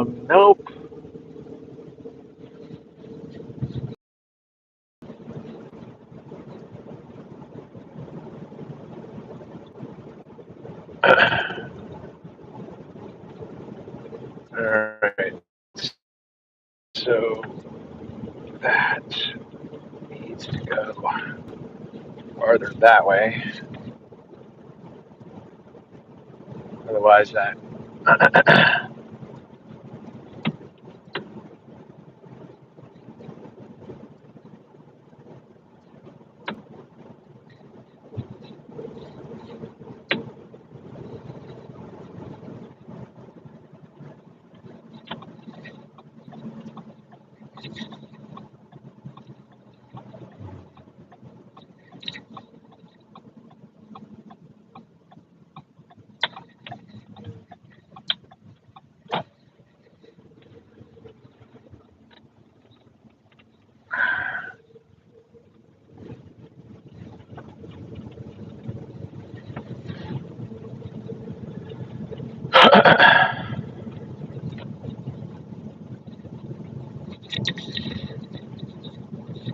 Nope. All right. So that needs to go farther that way. Otherwise, that.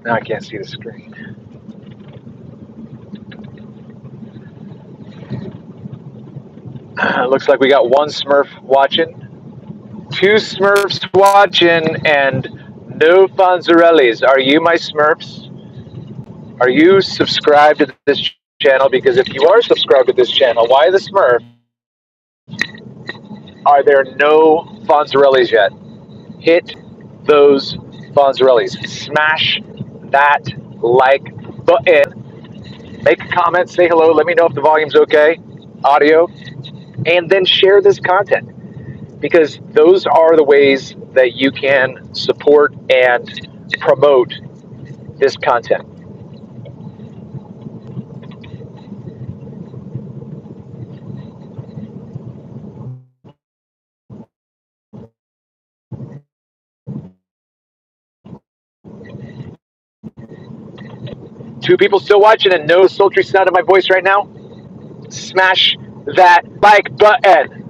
Now I can't see the screen. Looks like we got one Smurf watching, two Smurfs watching, and no Fonzarellis. Are you my Smurfs? Are you subscribed to this channel? Because if you are subscribed to this channel, why the Smurf? Are there no Fonzarellis yet? Hit those Fonzarellis. Smash that like button. Make a comment, say hello, let me know if the volume's okay, audio, and then share this content, because those are the ways that you can support and promote this content. Two people still watching and no sultry sound of my voice right now? Smash that like button.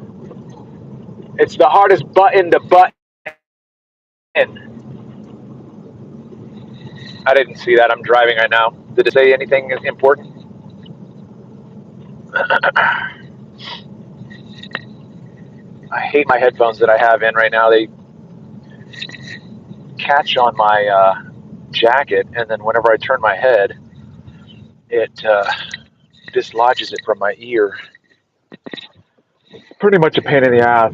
It's the hardest button to button. I didn't see that. I'm driving right now. Did it say anything important? I hate my headphones that I have in right now. They catch on my jacket, and then whenever I turn my head, it dislodges it from my ear. Pretty much a pain in the ass.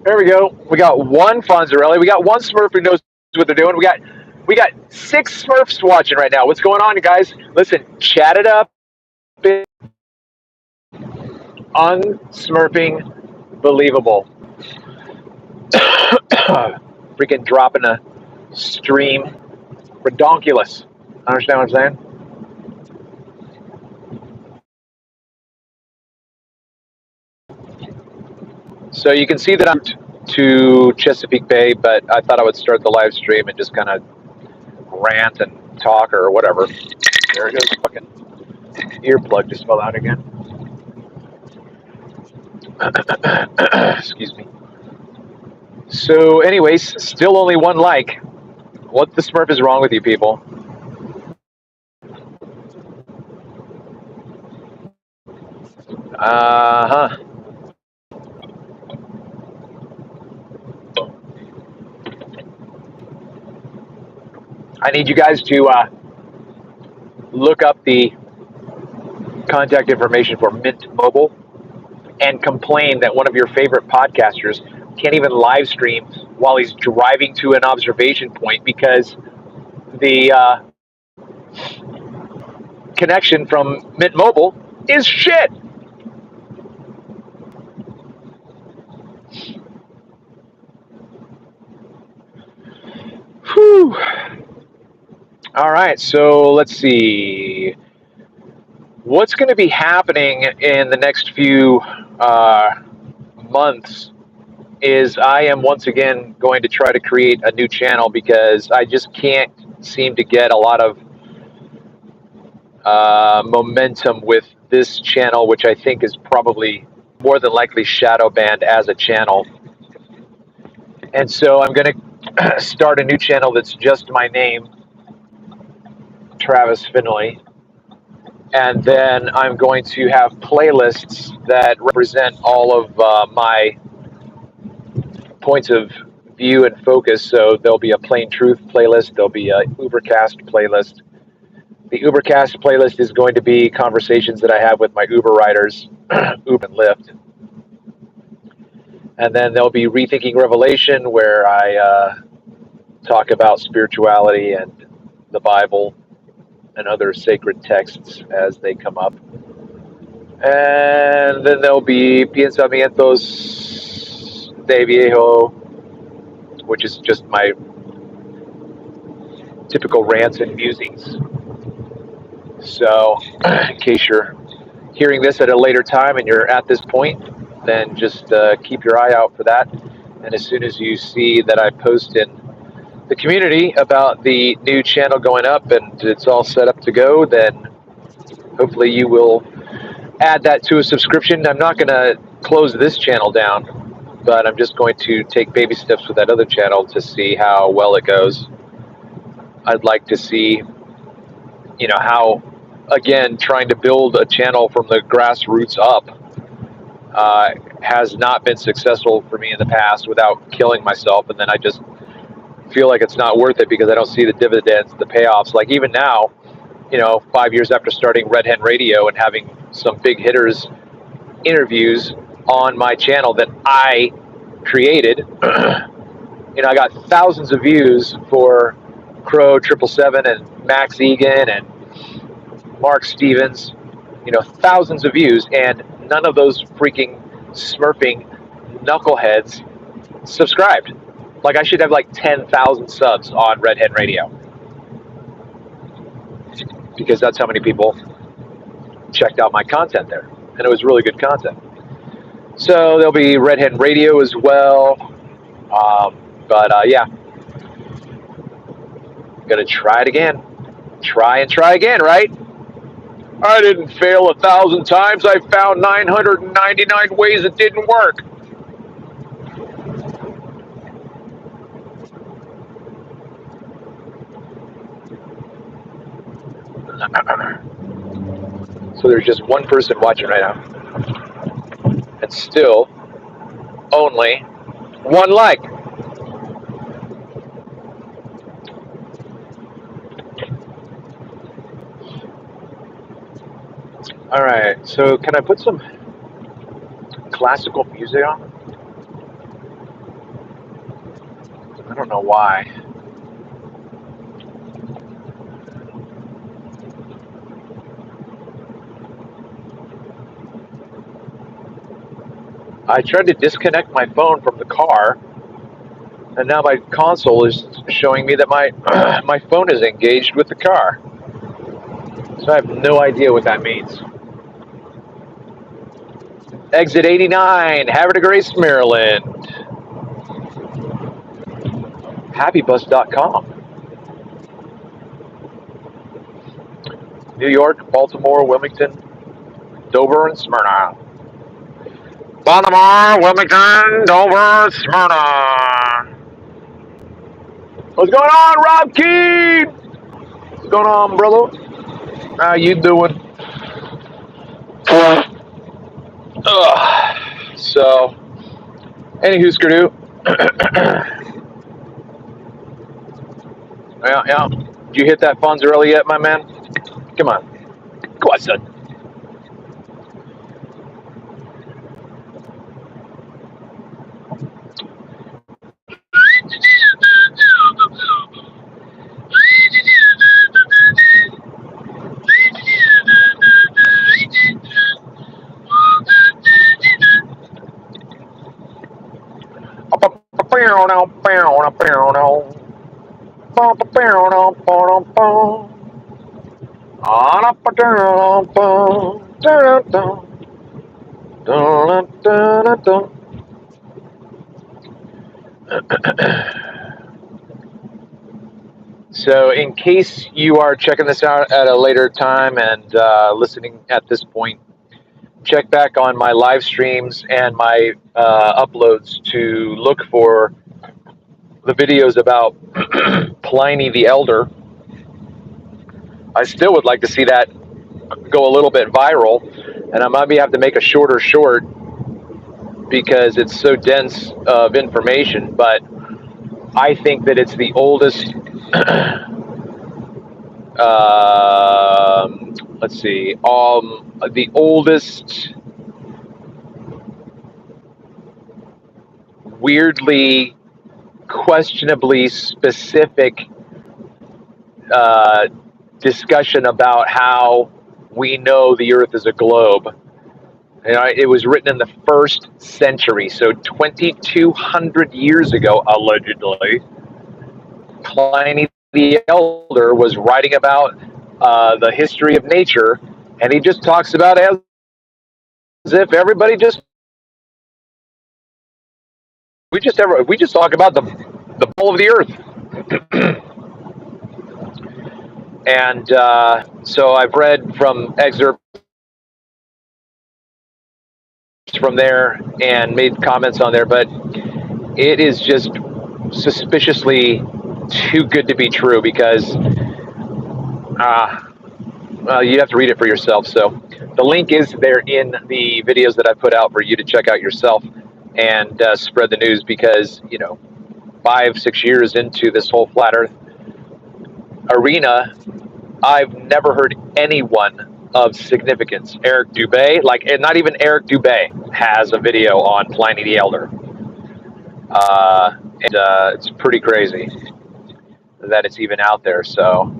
There we go. We got one Fonzarelli. We got one Smurf who knows what they're doing. We got 6 Smurfs watching right now. What's going on, you guys? Listen, chat it up. Unsmurfing believable. Freaking dropping a stream. Redonkulous. Understand what I'm saying? So you can see that I'm to Chesapeake Bay, but I thought I would start the live stream and just kind of rant and talk or whatever. There it goes. Fucking earplug just fell out again. Excuse me. So anyways, still only one like. What the Smurf is wrong with you people? Uh-huh. I need you guys to look up the contact information for Mint Mobile and complain that one of your favorite podcasters can't even live stream while he's driving to an observation point because the connection from Mint Mobile is shit. Whew. All right, so let's see. What's going to be happening in the next few months is I am once again going to try to create a new channel because I just can't seem to get a lot of momentum with this channel, which I think is probably more than likely shadow banned as a channel. And so I'm going to start a new channel that's just my name, Travis Finley. And then I'm going to have playlists that represent all of my points of view and focus. So there'll be a Plain Truth playlist, there'll be a Ubercaste playlist. The Ubercaste playlist is going to be conversations that I have with my Uber riders, Uber and Lyft. And then there'll be Rethinking Revelation, where I talk about spirituality and the Bible and other sacred texts as they come up. And then there'll be Pensamientos de Viejo, which is just my typical rants and musings. So, in case you're hearing this at a later time and you're at this point, then just keep your eye out for that. And as soon as you see that I post in the community about the new channel going up and it's all set up to go, then hopefully you will add that to a subscription. I'm not going to close this channel down, but I'm just going to take baby steps with that other channel to see how well it goes. I'd like to see, how, again, trying to build a channel from the grassroots up has not been successful for me in the past without killing myself, and then I just feel like it's not worth it because I don't see the dividends, the payoffs. Like even now, 5 years after starting Red Hen Radio and having some big hitters interviews on my channel that I created, I got thousands of views for Crow 777 and Max Egan and Mark Stevens, thousands of views, and none of those freaking smurfing knuckleheads subscribed. Like I should have like 10,000 subs on Red Hen Radio because that's how many people checked out my content there, and it was really good content. So there'll be Red Hen Radio as well, yeah, gonna try it again. Try and try again, right? I didn't fail 1,000 times. I found 999 ways it didn't work. So there's just one person watching right now. And still only one like. All right, so can I put some classical music on? I don't know why. I tried to disconnect my phone from the car, and now my console is showing me that my phone is engaged with the car. So I have no idea what that means. Exit 89, Havre de Grace, Maryland. Happybus.com. New York, Baltimore, Wilmington, Dover, and Smyrna. Baltimore, Wilmington, Dover, Smyrna. What's going on, Rob Keene? What's going on, brother? How you doing? So, anywho, skidoo. Yeah. Did you hit that funds early yet, my man? Come on. Go on, son. So in case you are checking this out at a later time and listening at this point check back on my live streams and my uploads to look for the videos about Pliny the Elder. I still would like to see that go a little bit viral, and I might have to make a shorter short because it's so dense of information, but I think that it's the oldest let's see, the oldest weirdly questionably specific discussion about how we know the earth is a globe. You know, it was written in the 1st century, so 2,200 years ago, allegedly. Pliny the Elder was writing about the history of nature, and he just talks about it as if everybody just we just talk about the ball of the earth. And so I've read from excerpts from there and made comments on there, but it is just suspiciously too good to be true because you have to read it for yourself. So the link is there in the videos that I put out for you to check out yourself and spread the news, because 5-6 years into this whole flat earth arena, I've never heard anyone of significance. Eric Dubay, and not even Eric Dubay has a video on Pliny the Elder. And it's pretty crazy that it's even out there. So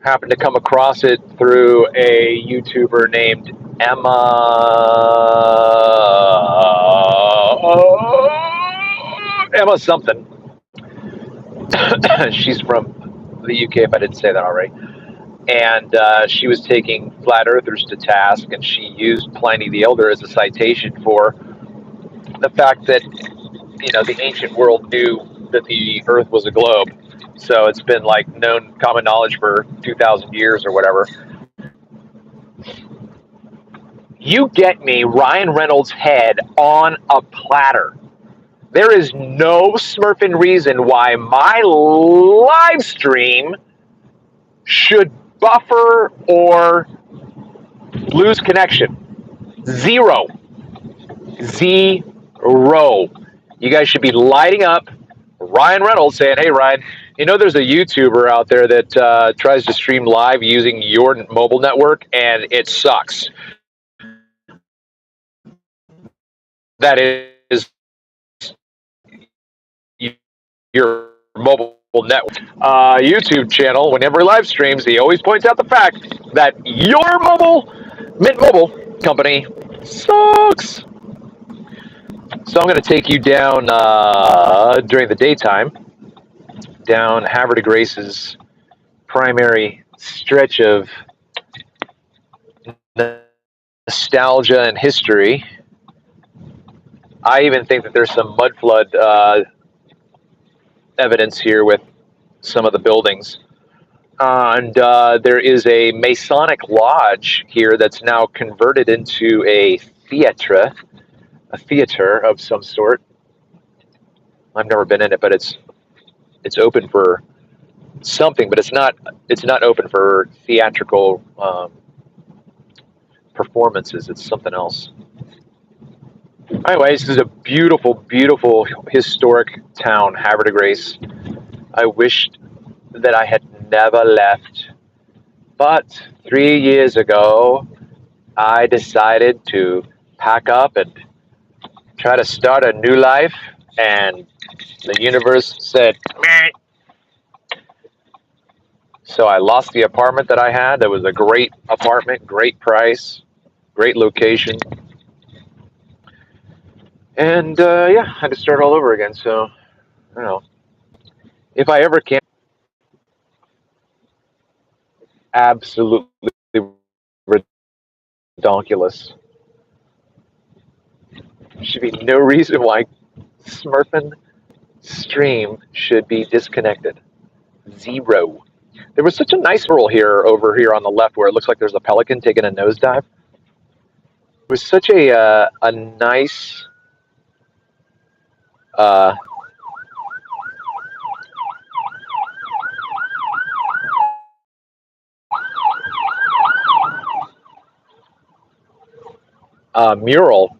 happened to come across it through a YouTuber named Emma something. She's from the UK, if I didn't say that already. And she was taking flat earthers to task, and she used Pliny the Elder as a citation for the fact that the ancient world knew that the earth was a globe. So it's been known common knowledge for 2,000 years or whatever. You get me Ryan Reynolds' head on a platter. There is no smurfing reason why my live stream should buffer or lose connection. Zero. You guys should be lighting up Ryan Reynolds saying, hey, Ryan, there's a YouTuber out there that tries to stream live using your mobile network, and it sucks. That is your mobile network. YouTube channel, whenever he live streams, he always points out the fact that your Mint Mobile company sucks. So I'm going to take you down during the daytime, down Havre de Grace's primary stretch of nostalgia and history. I even think that there's some mud flood evidence here with some of the buildings. And there is a Masonic lodge here that's now converted into a theater of some sort. I've never been in it, but it's open for something, but it's not open for theatrical performances. It's something else. Anyways, this is a beautiful, beautiful historic town, Havre de Grace. I wished that I had never left, but 3 years ago, I decided to pack up and try to start a new life, and the universe said, meh. So I lost the apartment that I had. That was a great apartment, great price, great location. And I had to start all over again. So, I don't know. If I ever can, absolutely ridiculous. Should be no reason why Smurfin' stream should be disconnected. Zero. There was such a nice roll over here on the left where it looks like there's a pelican taking a nosedive. was such a nice uh, mural,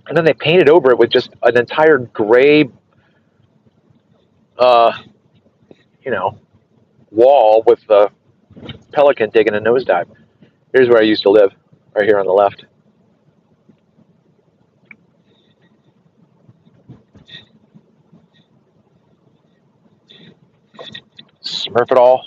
and then they painted over it with just an entire gray, uh, you know, wall with the pelican taking a nosedive. Here's where I used to live, right here on the left. Smurf it all.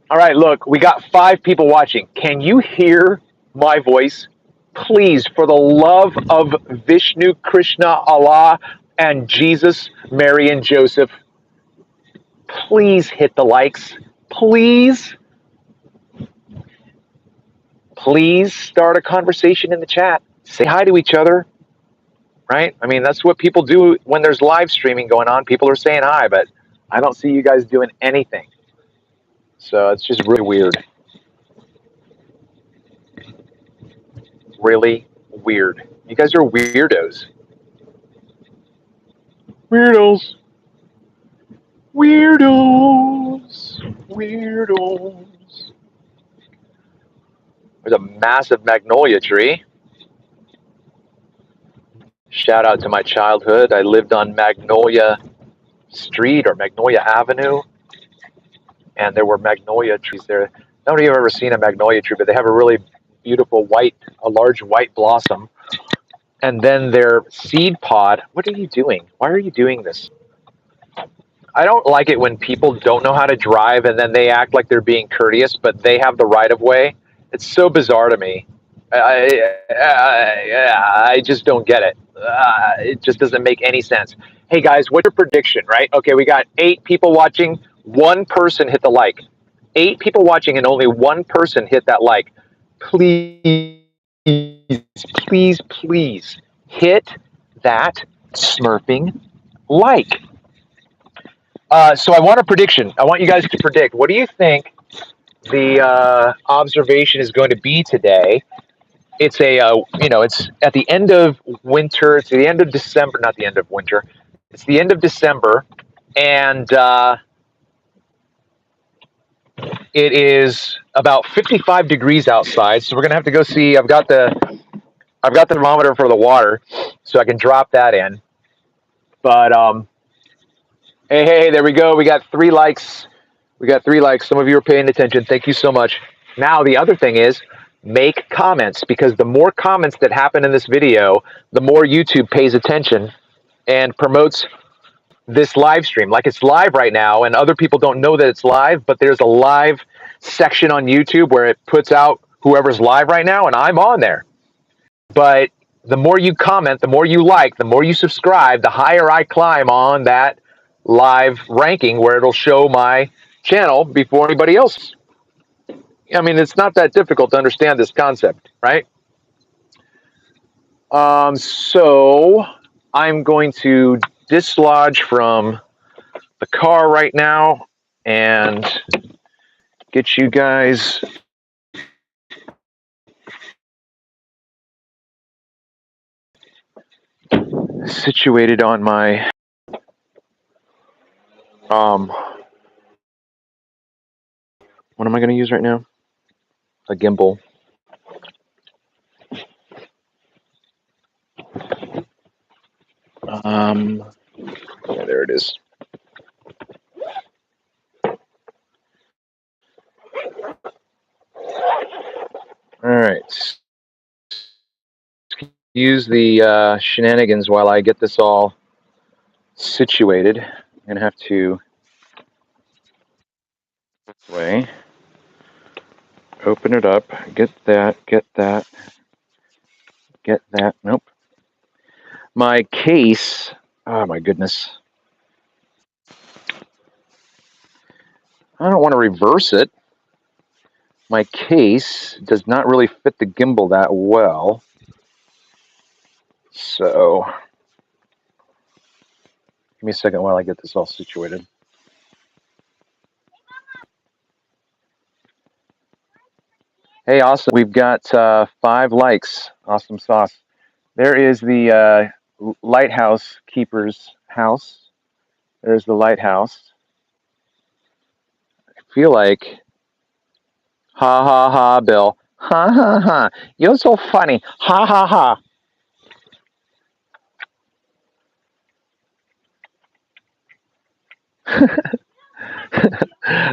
All right, look, we got 5 people watching. Can you hear my voice? Please, for the love of Vishnu, Krishna, Allah, and Jesus, Mary, and Joseph, please hit the likes. Please, please start a conversation in the chat. Say hi to each other, right? I mean, that's what people do when there's live streaming going on. People are saying hi, but I don't see you guys doing anything. So it's just really weird. Really weird. You guys are weirdos. Weirdos. Weirdos. Weirdos. There's a massive magnolia tree. Shout out to my childhood. I lived on Magnolia Street or Magnolia Avenue, and there were magnolia trees there. Nobody have ever seen a magnolia tree, but they have a really beautiful a large white blossom. And then their seed pod. What are you doing? Why are you doing this? I don't like it when people don't know how to drive and then they act like they're being courteous, but they have the right of way. It's so bizarre to me. I just don't get it. It just doesn't make any sense. Hey guys, what's your prediction, right? Okay, we got 8 people watching. 1 person hit the like. 8 people watching and only 1 person hit that like. Please, please, please hit that smurfing like. So I want a prediction. I want you guys to predict. What do you think the observation is going to be today? It's it's at the end of winter. It's the end of December, not the end of winter. It's the end of December, and it is about 55 degrees outside. So we're gonna have to go see. I've got the thermometer for the water, so I can drop that in. But hey, there we go. We got 3 likes. We got 3 likes. Some of you are paying attention. Thank you so much. Now, the other thing is make comments, because the more comments that happen in this video, the more YouTube pays attention and promotes this live stream. Like, it's live right now, and other people don't know that it's live, but there's a live section on YouTube where it puts out whoever's live right now, and I'm on there. But the more you comment, the more you like, the more you subscribe, the higher I climb on that live ranking, where it'll show my channel before anybody else. I mean, it's not that difficult to understand this concept, right? So I'm going to dislodge from the car right now and get you guys situated on my what am I going to use right now? A gimbal. Yeah, there it is. All right. Use the shenanigans while I get this all situated. I'm going to have to way. Open it up. Get that. Nope. My case. Oh my goodness. I don't want to reverse it. My case does not really fit the gimbal that well. So, give me a second while I get this all situated. Hey, awesome. We've got 5 likes. Awesome sauce. There is the lighthouse keeper's house. There's the lighthouse. I feel like, ha ha ha, Bill. Ha ha ha. You're so funny. Ha ha ha.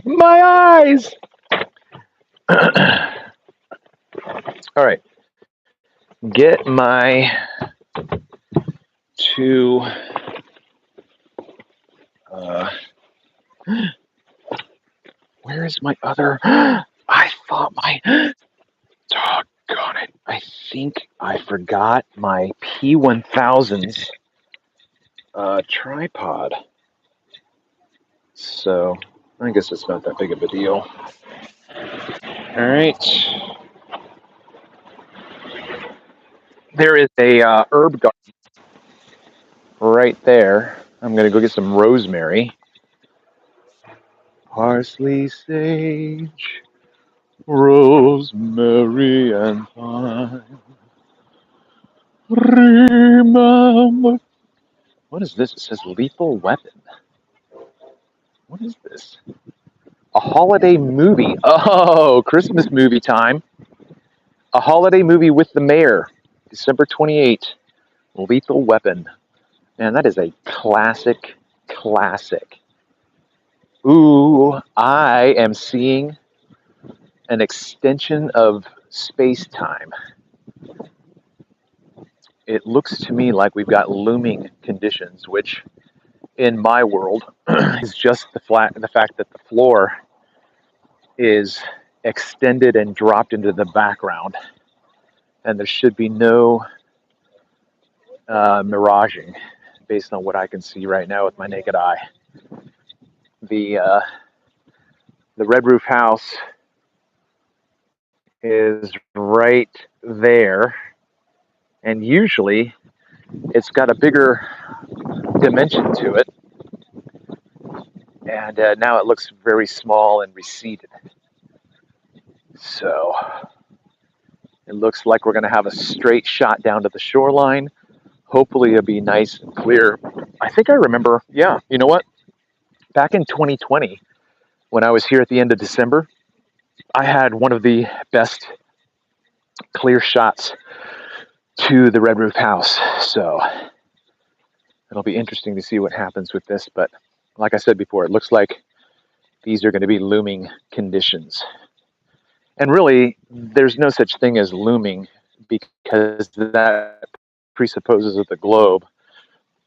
My eyes. All right. Get my 2. Where is my other? I thought my. Doggone it. I think I forgot my P1000's tripod. So I guess it's not that big of a deal. All right. There is a herb garden right there. I'm going to go get some rosemary. Parsley, sage, rosemary, and thyme. Remember. What is this? It says lethal weapon. What is this? A holiday movie. Oh, Christmas movie time. A holiday movie with the mayor. December 28th. Lethal Weapon. Man, that is a classic. Ooh, I am seeing an extension of space-time. It looks to me like we've got looming conditions, which in my world is just the fact that the floor is extended and dropped into the background, and there should be no miraging based on what I can see right now with my naked eye. The red roof house is right there, and usually it's got a bigger dimension to it, and now it looks very small and receded. So it looks like we're going to have a straight shot down to the shoreline. Hopefully it'll be nice and clear. I think I remember, yeah, you know what? Back in 2020, when I was here at the end of December, I had one of the best clear shots to the red roof house. So it'll be interesting to see what happens with this. But like I said before, it looks like these are going to be looming conditions. And really, there's no such thing as looming because that presupposes the globe.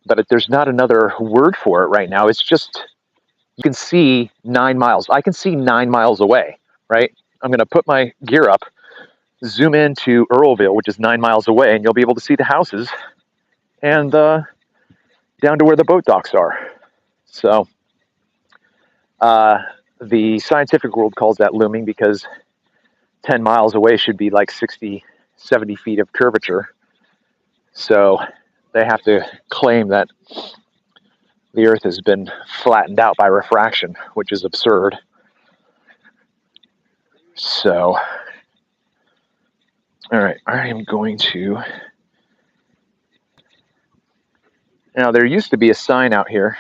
But there's not another word for it right now. It's just, you can see 9 miles. I can see 9 miles away, right? I'm going to put my gear up, zoom into Earlville, which is 9 miles away, and you'll be able to see the houses and down to where the boat docks are. So the scientific world calls that looming because 10 miles away should be like 60, 70 feet of curvature. So they have to claim that the Earth has been flattened out by refraction, which is absurd. So, all right, I am going to... Now, there used to be a sign out here.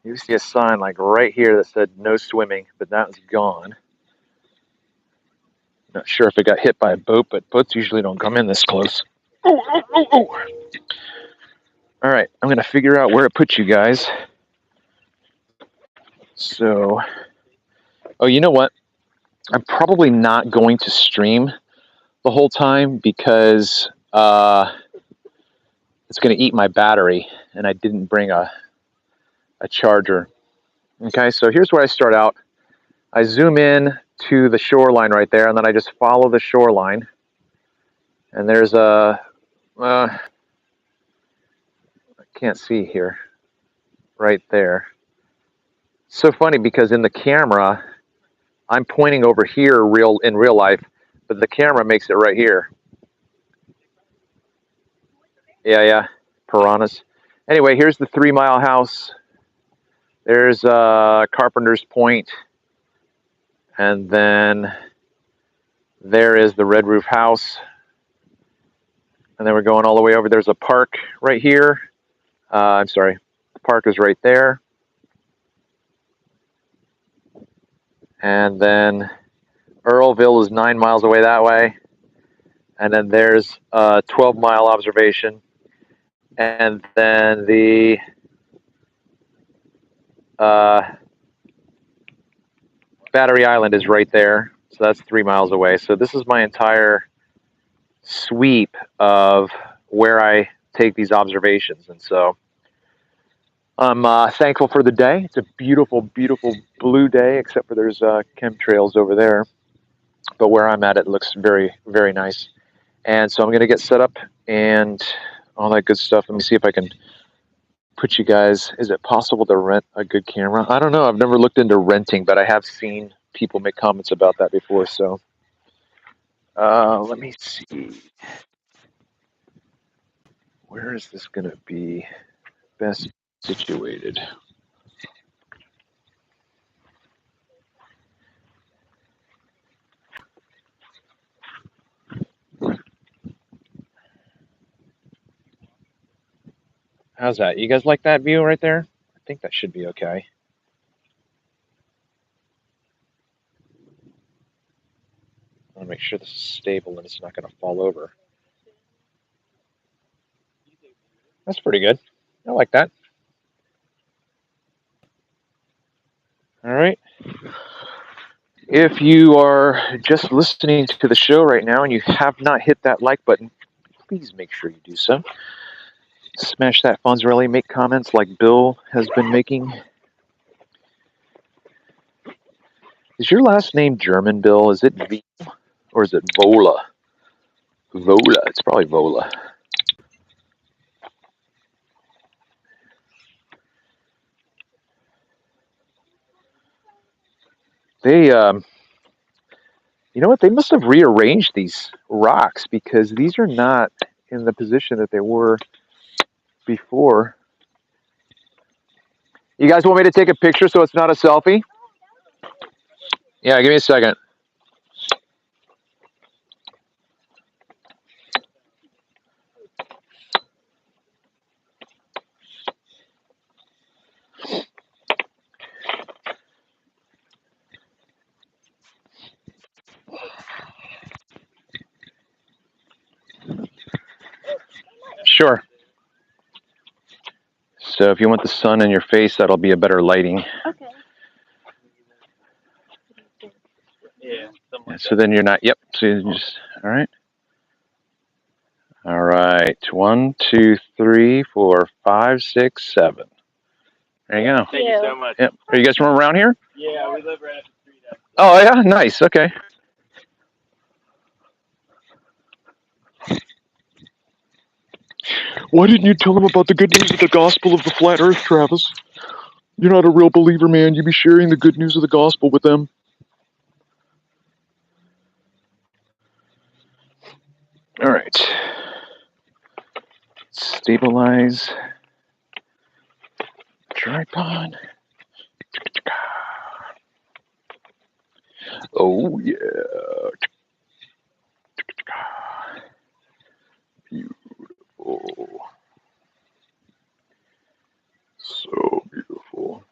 There used to be a sign like right here that said no swimming, but that was gone. Not sure if it got hit by a boat, but boats usually don't come in this close. Oh. All right, I'm going to figure out where it puts you guys. So, oh, you know what? I'm probably not going to stream the whole time because it's going to eat my battery, and I didn't bring a charger. Okay, so here's where I start out. I zoom in to the shoreline right there, and then I just follow the shoreline. And there's a, I can't see here, right there. So funny because in the camera, I'm pointing over here in real life, but the camera makes it right here. Yeah, piranhas. Anyway, here's the 3 Mile house. There's Carpenter's Point, and then There is the red roof house. And then we're going all the way over. There's a park right here. I'm sorry, the park is right there. And then Earlville is 9 miles away that way. And then there's a 12-mile observation. And then the Battery Island is right there. So that's 3 miles away. So this is my entire sweep of where I take these observations. And so I'm thankful for the day. It's a beautiful, beautiful blue day, except for there's chemtrails over there. But where I'm at, it looks very, very nice. And so I'm going to get set up and all that good stuff. Let me see if I can put you guys. Is it possible to rent a good camera? I don't know. I've never looked into renting, but I have seen people make comments about that before. So let me see. Where is this going to be best situated? How's that? You guys like that view right there? I think that should be okay. I want to make sure this is stable and it's not going to fall over. That's pretty good. I like that. All right. If you are just listening to the show right now and you have not hit that like button, please make sure you do so. Smash that Fonzarelli, make comments like Bill has been making. Is your last name German, Bill? Is it V or is it Vola? Vola. It's probably Vola. They, you know what? They must have rearranged these rocks because these are not in the position that they were before. You guys want me to take a picture so it's not a selfie? Yeah, give me a second. Sure. So if you want the sun in your face, that'll be a better lighting. Okay. Yeah. So then you're not. Yep. So you just. All right. All right. 1, 2, 3, 4, 5, 6, 7. There you go. Thank you so much. Yep. Are you guys from around here? Yeah, we live right up the street. Oh yeah. Nice. Okay. Why didn't you tell them about the good news of the gospel of the flat earth, Travis? You're not a real believer, man. You be sharing the good news of the gospel with them. All right. Stabilize. Tripod. Oh, yeah. Beautiful. So beautiful.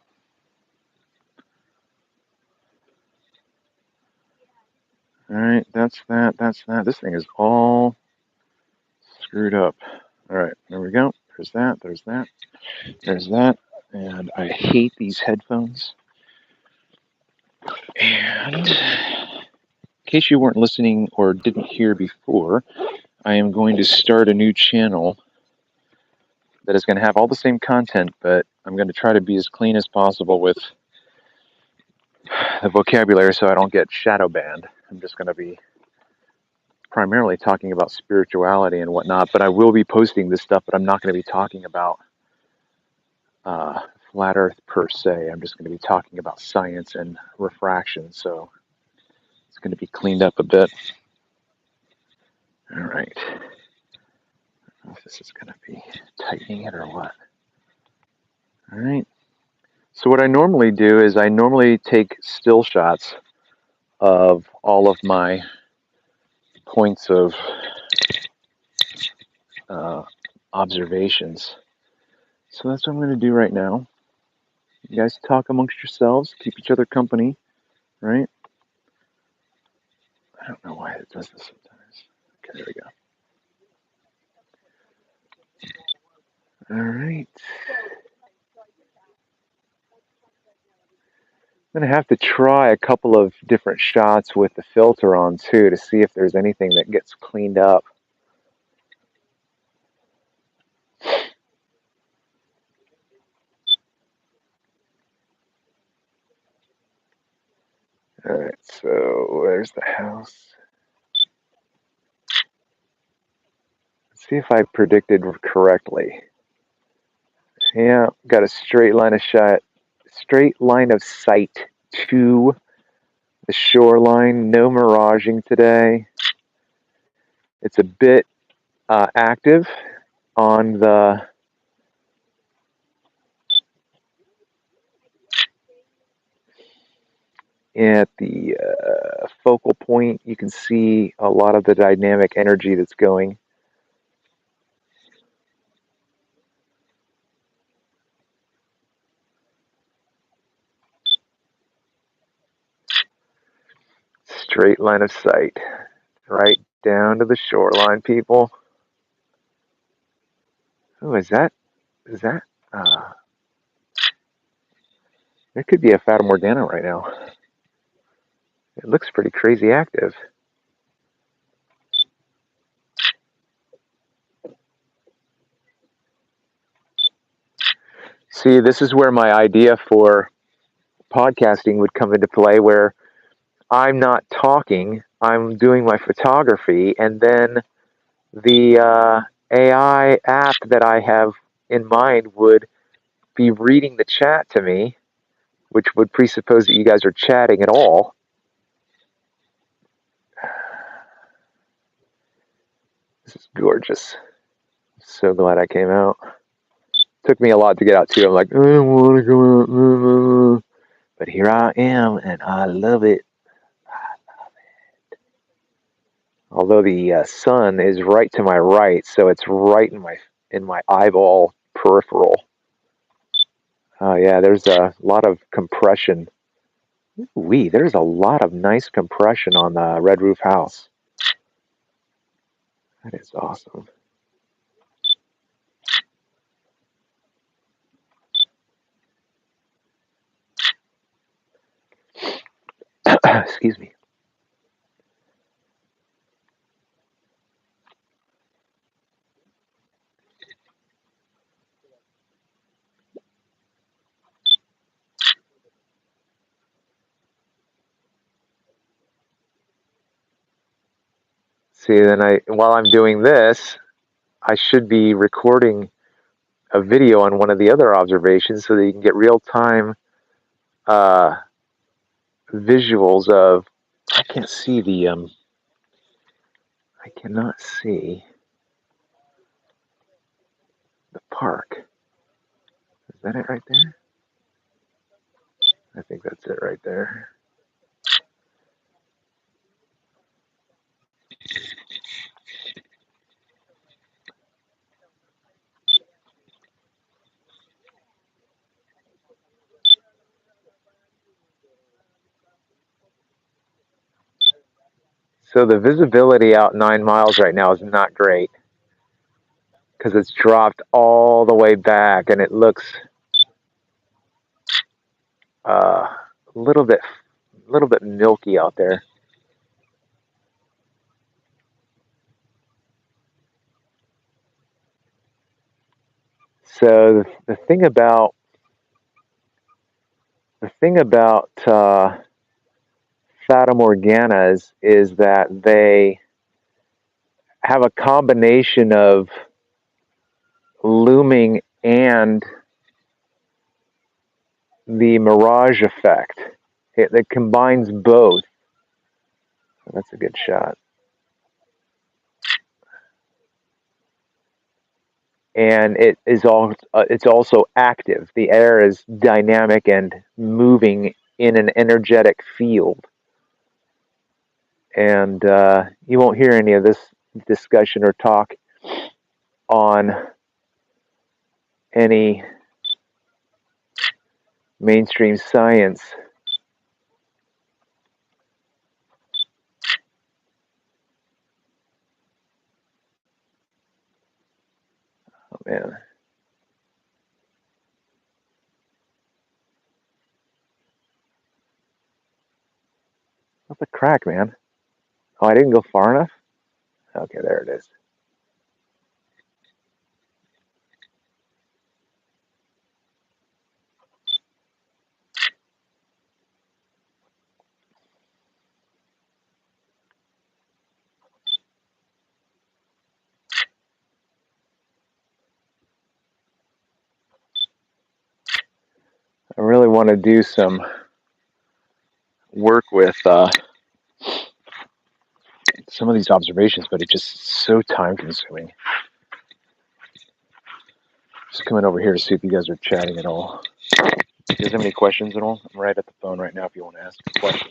All right, that's that. That's that. This thing is all screwed up. All right, there we go. There's that. There's that. There's that. And I hate these headphones. And in case you weren't listening or didn't hear before, I am going to start a new channel that is going to have all the same content, but I'm going to try to be as clean as possible with the vocabulary so I don't get shadow banned. I'm just going to be primarily talking about spirituality and whatnot, but I will be posting this stuff, but I'm not going to be talking about flat earth per se. I'm just going to be talking about science and refraction, so it's going to be cleaned up a bit. All right. I don't know if this is going to be tightening it or what. All right. So what I normally do is I normally take still shots of all of my points of observations. So that's what I'm going to do right now. You guys talk amongst yourselves, keep each other company, right? I don't know why it does this sometimes. Okay, there we go. All right. I'm going to have to try a couple of different shots with the filter on too to see if there's anything that gets cleaned up. All right, so where's the house? Let's see if I predicted correctly. Yeah, got a straight line of sight to the shoreline. No miraging today. It's a bit active on the at the focal point. You can see a lot of the dynamic energy that's going. Straight line of sight, right down to the shoreline, people. Oh, is that? There could be a Fata Morgana right now. It looks pretty crazy active. See, this is where my idea for podcasting would come into play, where I'm not talking, I'm doing my photography, and then the AI app that I have in mind would be reading the chat to me, which would presuppose that you guys are chatting at all. This is gorgeous. So glad I came out. Took me a lot to get out too. I'm like, I don't want to go out, but here I am, and I love it. Although the sun is right to my right, so it's right in my eyeball peripheral. Oh yeah, there's a lot of compression. There's a lot of nice compression on the red roof house. That is awesome. Excuse me. See, then while I'm doing this, I should be recording a video on one of the other observations so that you can get real-time visuals of. I can't see I cannot see the park. Is that it right there? I think that's it right there. So the visibility out 9 miles right now is not great because it's dropped all the way back, and it looks a little bit milky out there. So the thing about Fata Morganas is that they have a combination of looming and the mirage effect. It combines both. That's a good shot. And it's also active. The air is dynamic and moving in an energetic field. And you won't hear any of this discussion or talk on any mainstream science. Oh, man. What's the crack, man? Oh, I didn't go far enough? Okay, there it is. I really want to do some work with some of these observations, but it's just so time consuming. Just coming over here to see if you guys are chatting at all. Do you guys have any questions at all? I'm right at the phone right now if you want to ask a question.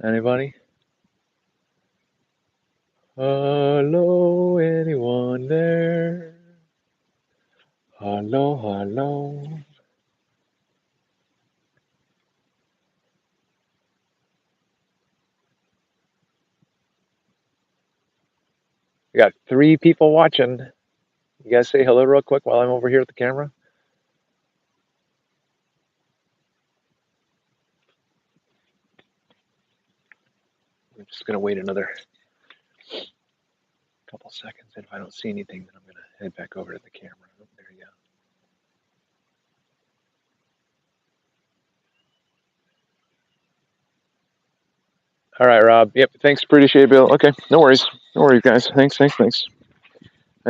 Anybody? Hello, anyone there? Hello, hello. We got 3 people watching. You guys say hello real quick while I'm over here at the camera. I'm just going to wait another couple seconds. And if I don't see anything, then I'm going to head back over to the camera. Oh, there you go. All right, Rob. Yep. Thanks. Appreciate it, Bill. Okay. No worries. No worries, guys. Thanks. I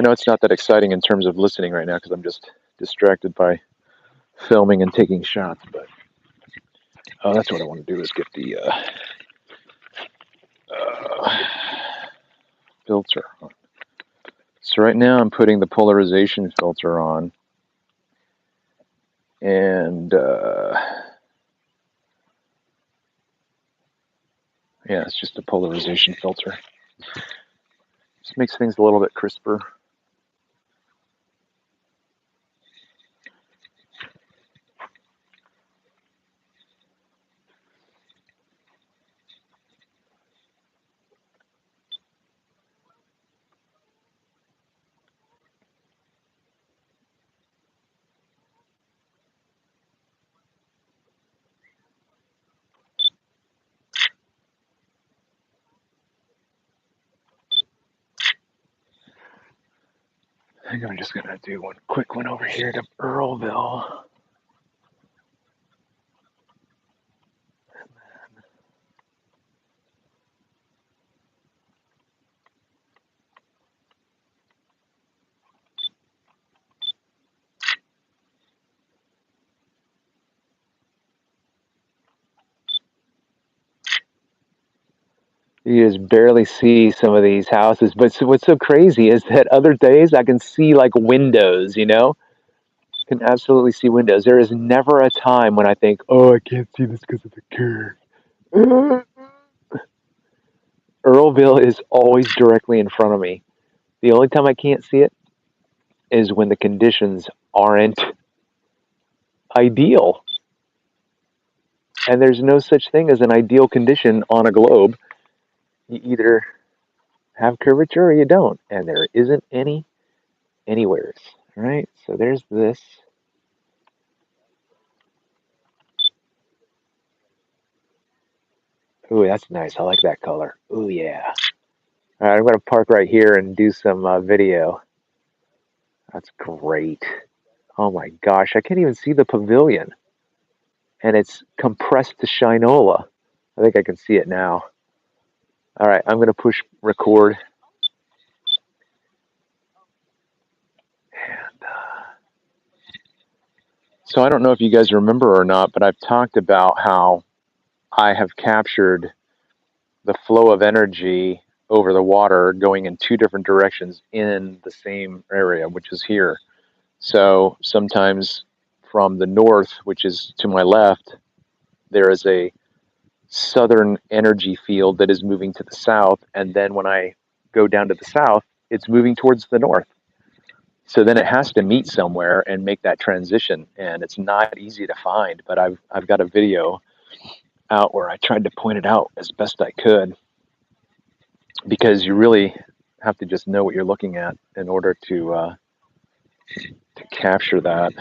know it's not that exciting in terms of listening right now because I'm just distracted by filming and taking shots. But that's what I want to do is get the filter on. So right now I'm putting the polarization filter on. And yeah, it's just a polarization filter. Just makes things a little bit crisper. I think I'm just going to do one quick one over here to Earlville. You just barely see some of these houses. But what's so crazy is that other days I can see like windows, you know? I can absolutely see windows. There is never a time when I think, oh, I can't see this because of the curve. Earlville is always directly in front of me. The only time I can't see it is when the conditions aren't ideal. And there's no such thing as an ideal condition on a globe. You either have curvature or you don't. And there isn't any anywheres. All right, so there's this. Ooh, that's nice. I like that color. Ooh, yeah. All right, I'm going to park right here and do some video. That's great. Oh my gosh, I can't even see the pavilion. And it's compressed to Shinola. I think I can see it now. All right, I'm going to push record. And so I don't know if you guys remember or not, but I've talked about how I have captured the flow of energy over the water going in two different directions in the same area, which is here. So sometimes from the north, which is to my left, there is a southern energy field that is moving to the south. And then when I go down to the south, it's moving towards the north. So then it has to meet somewhere and make that transition. And it's not easy to find, but I've got a video out where I tried to point it out as best I could, because you really have to just know what you're looking at in order to capture that.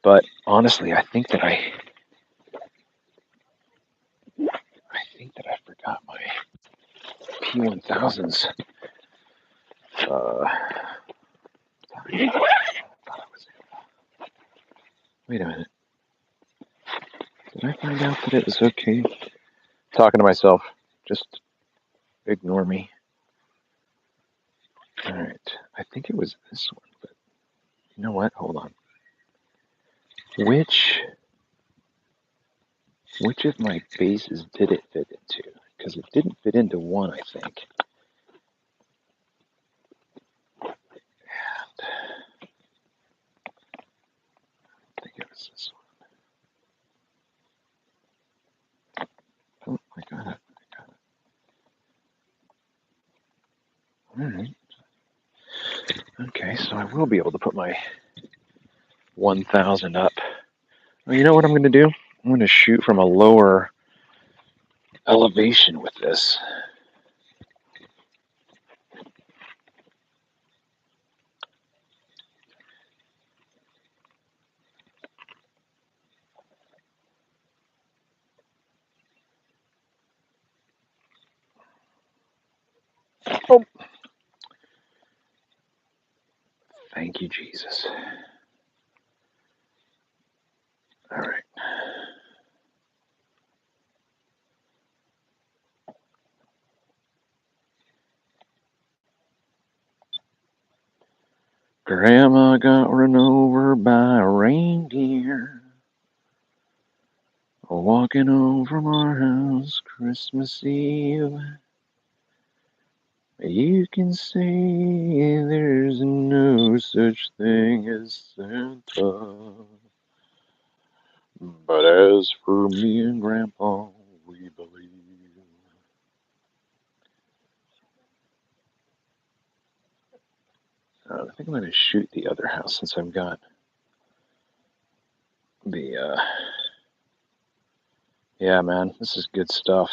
But honestly, I think that I forgot my P1000s. Wait a minute. Did I find out that it was okay? Talking to myself. Just ignore me. All right. I think it was this one, but you know what? Hold on. Which of my bases did it fit into? Because it didn't fit into one, I think. And I think it was this one. Oh, I got it. All right. Okay, so I will be able to put my 1000 up. Well, you know what I'm going to do? I'm going to shoot from a lower elevation with this. Oh, thank you, Jesus. All right. Grandma got run over by a reindeer walking home from our house Christmas Eve. You can say there's no such thing as Santa, but as for me and Grandpa, we believe. I think I'm going to shoot the other house since I've got the, yeah, man, this is good stuff.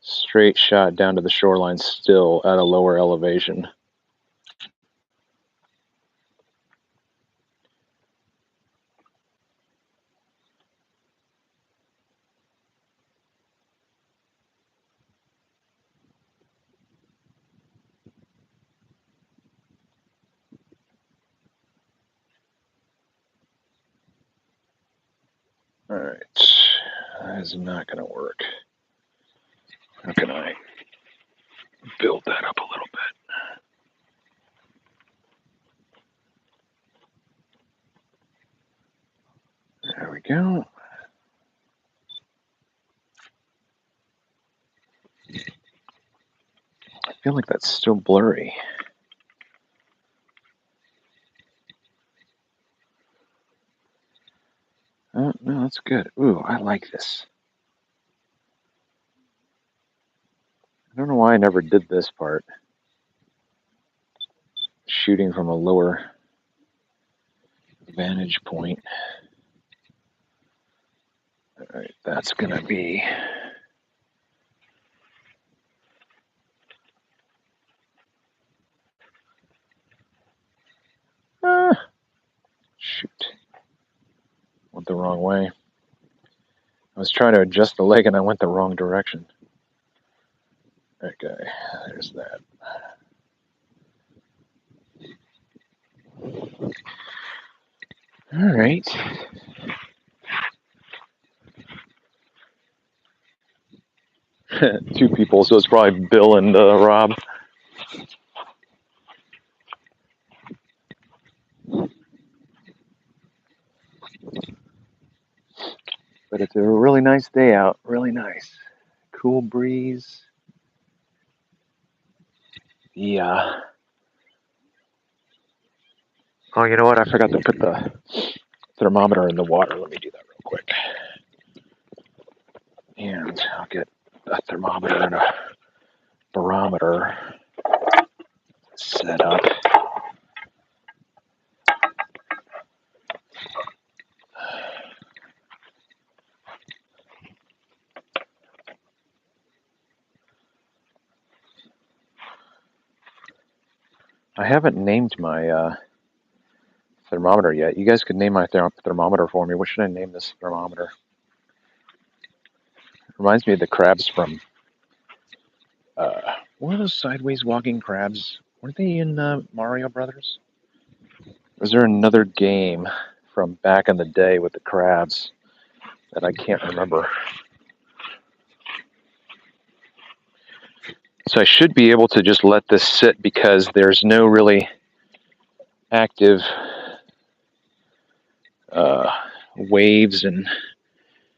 Straight shot down to the shoreline, still at a lower elevation. All right, that is not going to work. How can I build that up a little bit? There we go. I feel like that's still blurry. Oh, no, that's good. Ooh, I like this. I don't know why I never did this part. Shooting from a lower vantage point. All right, that's gonna be shoot. Went the wrong way. I was trying to adjust the leg and I went the wrong direction. Okay, there's that. All right. Two people, so it's probably Bill and Rob. But it's a really nice day out. Really nice. Cool breeze. Yeah. Oh, you know what? I forgot to put the thermometer in the water. Let me do that real quick. And I'll get a thermometer and a barometer set up. I haven't named my thermometer yet. You guys could name my thermometer for me. What should I name this thermometer? Reminds me of the crabs from, what are those sideways walking crabs? Weren't they in Mario Brothers? Was there another game from back in the day with the crabs that I can't remember? So I should be able to just let this sit because there's no really active waves and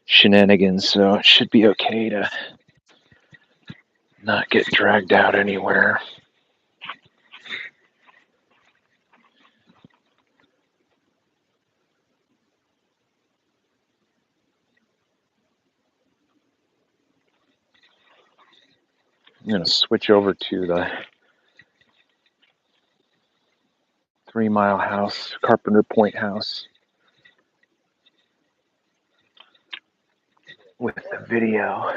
shenanigans, so it should be okay to not get dragged out anywhere. I'm going to switch over to the 3 Mile House, Carpenter Point House, with the video.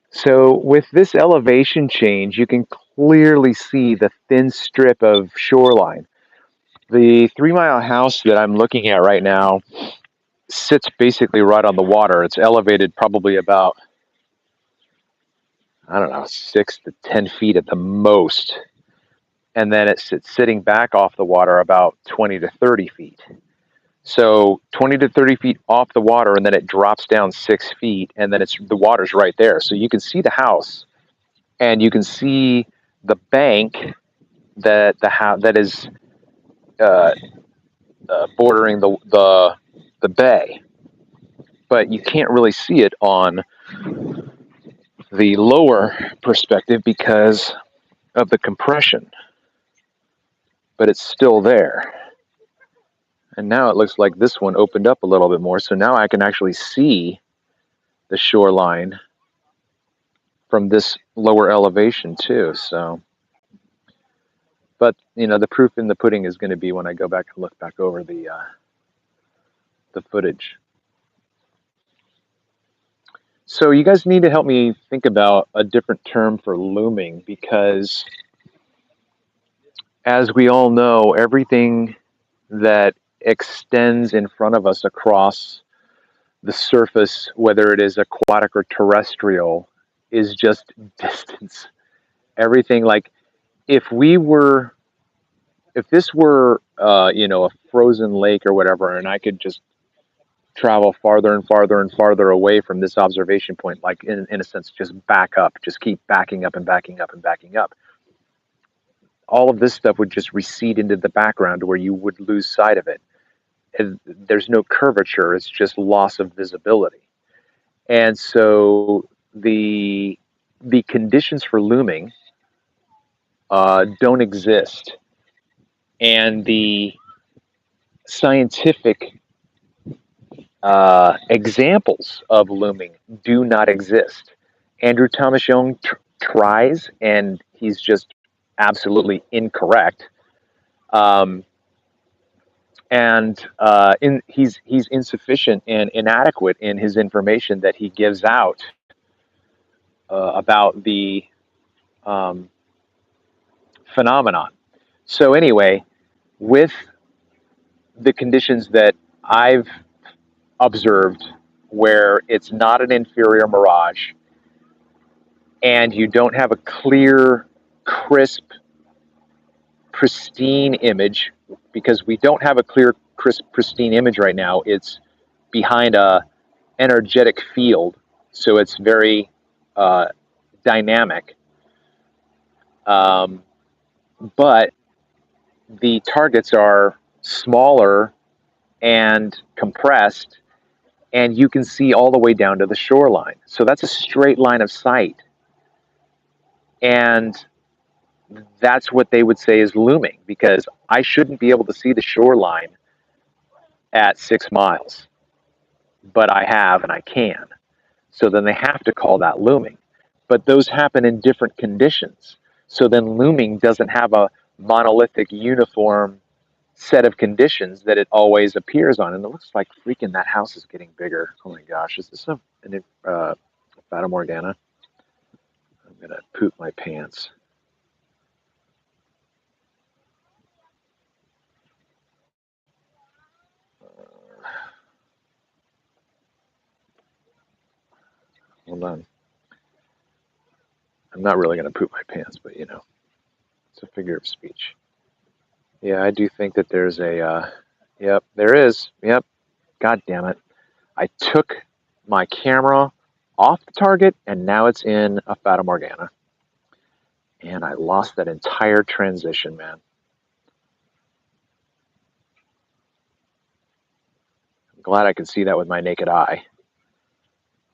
So with this elevation change, you can clearly see the thin strip of shoreline. The 3 Mile House that I'm looking at right now sits basically right on the water. It's elevated probably about, I don't know, 6 to 10 feet at the most. And then it sits sitting back off the water about 20 to 30 feet. So 20 to 30 feet off the water, and then it drops down 6 feet, and then the water's right there. So you can see the house, and you can see the bank that is bordering the bay, but you can't really see it on the lower perspective because of the compression. But it's still there. And now it looks like this one opened up a little bit more. So now I can actually see the shoreline from this lower elevation too. So, but the proof in the pudding is going to be when I go back and look back over the footage. So you guys need to help me think about a different term for looming, because as we all know, everything that extends in front of us across the surface, whether it is aquatic or terrestrial, is just distance. Everything, like if this were a frozen lake or whatever, and I could just travel farther and farther and farther away from this observation point, like in a sense, just back up, just keep backing up and backing up and backing up. All of this stuff would just recede into the background where you would lose sight of it. There's no curvature, it's just loss of visibility. And so the conditions for looming don't exist. And the scientific examples of looming do not exist. Andrew Thomas Young tries, and he's just absolutely incorrect. He's insufficient and inadequate in his information that he gives out about the phenomenon. So anyway, with the conditions that I've observed, where it's not an inferior mirage, and you don't have a clear, crisp, pristine image, because we don't have a clear, crisp, pristine image right now. It's behind a energetic field, so it's very dynamic. But the targets are smaller and compressed, and you can see all the way down to the shoreline. So that's a straight line of sight. And that's what they would say is looming, because I shouldn't be able to see the shoreline at 6 miles, but I have and I can. So then they have to call that looming. But those happen in different conditions. So then looming doesn't have a monolithic, uniform set of conditions that it always appears on. And it looks like freaking that house is getting bigger. Oh my gosh, is this a Fata Morgana? I'm gonna poop my pants. Hold on. I'm not really gonna poop my pants, but you know, it's a figure of speech. Yeah, I do think that there's a, yep, there is. Yep, god damn it. I took my camera off the target and now it's in a Fata Morgana. And I lost that entire transition, man. I'm glad I could see that with my naked eye.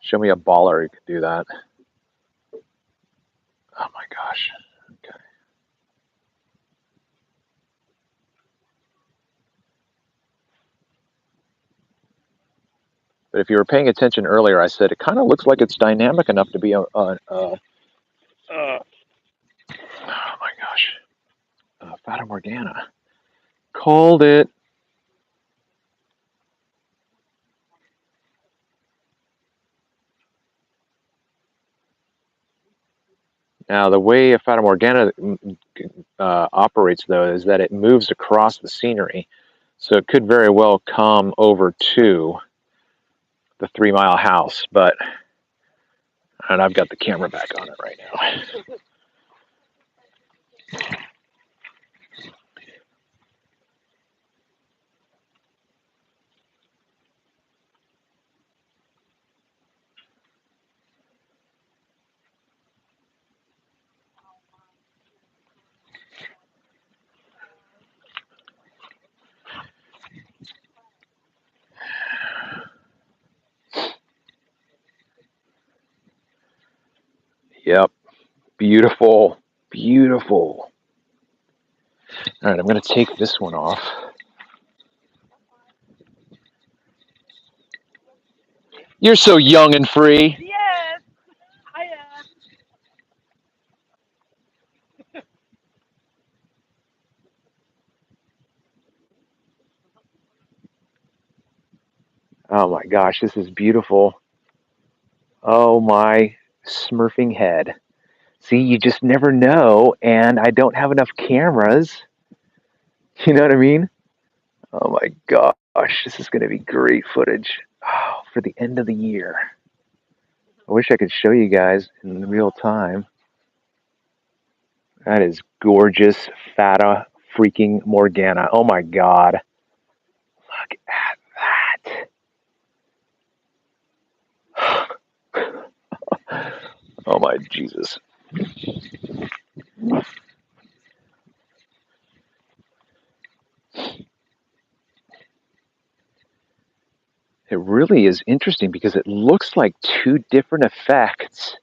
Show me a baller who could do that. Oh my gosh. Okay. But if you were paying attention earlier, I said it kind of looks like it's dynamic enough to be oh my gosh, Fata Morgana. Called it. Now, the way a Fata Morgana operates, though, is that it moves across the scenery. So it could very well come over to the 3 Mile House, but, and I've got the camera back on it right now. Yep. Beautiful. Beautiful. All right, I'm going to take this one off. You're so young and free. Yes, I am. Oh my gosh, this is beautiful. Oh my smurfing head. See, you just never know, and I don't have enough cameras. You know what I mean? Oh my gosh, this is going to be great footage for the end of the year. I wish I could show you guys in real time. That is gorgeous, Fata freaking Morgana. Oh my god. Look at that. Oh my Jesus. It really is interesting because it looks like two different effects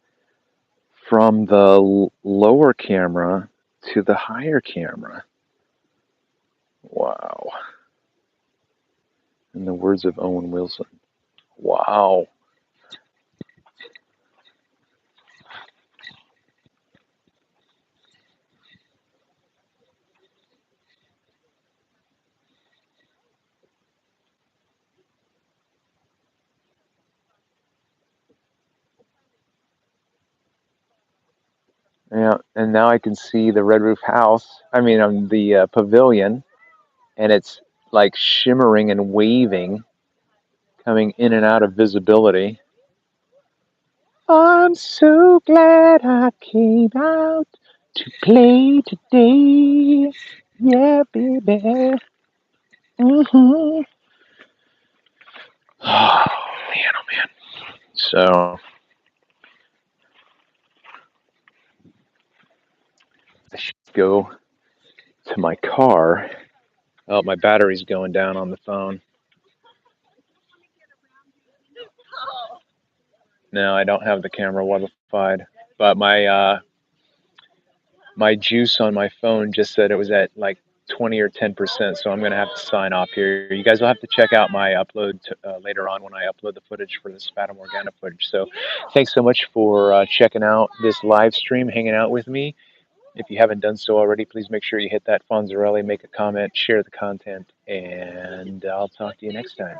from the lower camera to the higher camera. Wow. In the words of Owen Wilson. Wow. Yeah, and now I can see the red roof house. I mean, the pavilion, and it's like shimmering and waving, coming in and out of visibility. I'm so glad I came out to play today. Yeah, baby. Mm-hmm. Oh, man, oh, man. So, I should go to my car. Oh, my battery's going down on the phone. No, I don't have the camera wified, but my juice on my phone just said it was at like 20 or 10%, so I'm gonna have to sign off here. You guys will have to check out my upload later on when I upload the footage for this Fata Morgana footage. So, thanks so much for checking out this live stream, hanging out with me. If you haven't done so already, please make sure you hit that Fonzarelli, make a comment, share the content, and I'll talk to you next time.